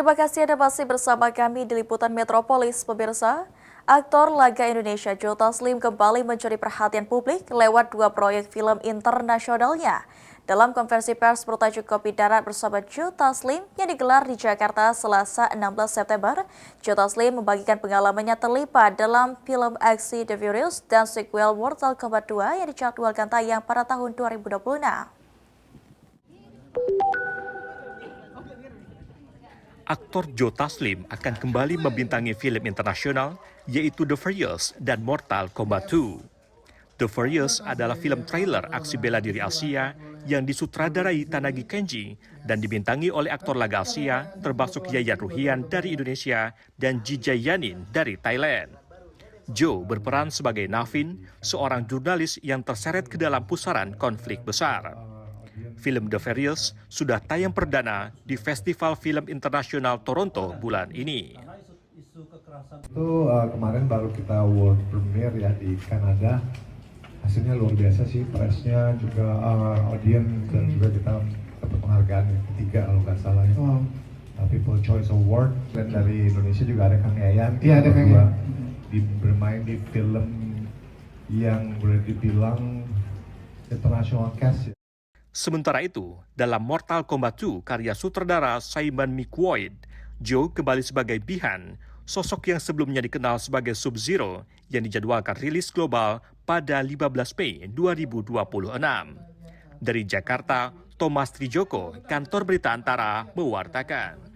Terima kasih Anda masih bersama kami di Liputan Metropolis, pemirsa. Aktor laga Indonesia Joe Taslim kembali mencuri perhatian publik lewat dua proyek film internasionalnya. Dalam konferensi pers bertajuk Kopi Darat bersama Joe Taslim yang digelar di Jakarta Selasa 16 September, Joe Taslim membagikan pengalamannya terlibat dalam film aksi The Furious dan sequel Mortal Kombat 2 yang dijadwalkan tayang pada tahun 2026. Aktor Joe Taslim akan kembali membintangi film internasional yaitu The Furious dan Mortal Kombat 2. The Furious adalah film trailer aksi bela diri Asia yang disutradarai Tanagi Kenji dan dibintangi oleh aktor laga Asia termasuk Yayan Ruhian dari Indonesia dan Ji Jae-yanin dari Thailand. Joe berperan sebagai Navin, seorang jurnalis yang terseret ke dalam pusaran konflik besar. Film The Furious sudah tayang perdana di Festival Film Internasional Toronto bulan ini. Itu kemarin baru kita world premiere ya di Kanada. Hasilnya luar biasa sih, pressnya juga audience dan juga kita dapat penghargaan yang ketiga kalau nggak salah ya. People Choice Award dan dari Indonesia juga ada Kang Yayan. Iya, ada Kang Yayan. Bermain di film yang boleh dibilang international cast ya. Sementara itu, dalam Mortal Kombat 2 karya sutradara Simon McQuoid, Joe kembali sebagai Bi-Han, sosok yang sebelumnya dikenal sebagai Sub-Zero yang dijadwalkan rilis global pada 15 Mei 2026. Dari Jakarta, Thomas Trijoko, Kantor Berita Antara, mewartakan.